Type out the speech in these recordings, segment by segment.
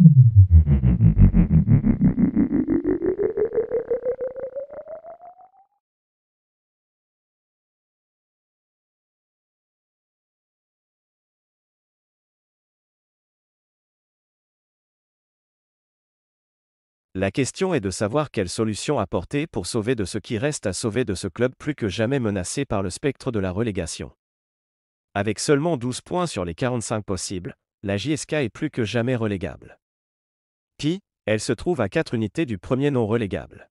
La question est de savoir quelle solution apporter pour sauver de ce qui reste à sauver de ce club plus que jamais menacé par le spectre de la relégation. Avec seulement 12 points sur les 45 possibles, la JSK est plus que jamais relégable. Puis, elle se trouve à 4 unités du premier non relégable.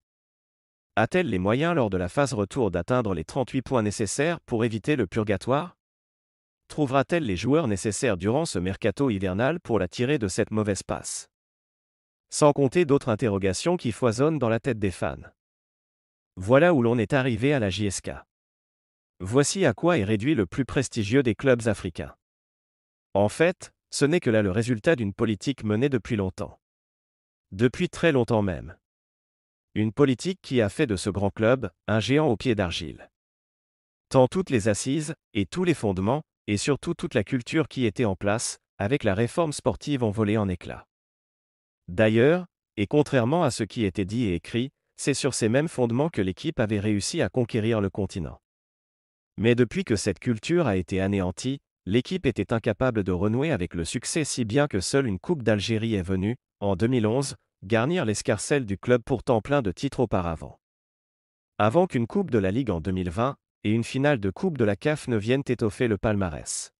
A-t-elle les moyens lors de la phase retour d'atteindre les 38 points nécessaires pour éviter le purgatoire? Trouvera-t-elle les joueurs nécessaires durant ce mercato hivernal pour la tirer de cette mauvaise passe? Sans compter d'autres interrogations qui foisonnent dans la tête des fans. Voilà où l'on est arrivé à la JSK. Voici à quoi est réduit le plus prestigieux des clubs africains. En fait, ce n'est que là le résultat d'une politique menée depuis longtemps. Depuis très longtemps même. Une politique qui a fait de ce grand club un géant au pied d'argile. Tant toutes les assises, et tous les fondements, et surtout toute la culture qui était en place, avec la réforme sportive ont volé en éclats. D'ailleurs, et contrairement à ce qui était dit et écrit, c'est sur ces mêmes fondements que l'équipe avait réussi à conquérir le continent. Mais depuis que cette culture a été anéantie, l'équipe était incapable de renouer avec le succès si bien que seule une Coupe d'Algérie est venue, en 2011, garnir l'escarcelle du club pourtant plein de titres auparavant. Avant qu'une Coupe de la Ligue en 2020, et une finale de Coupe de la CAF ne viennent étoffer le palmarès.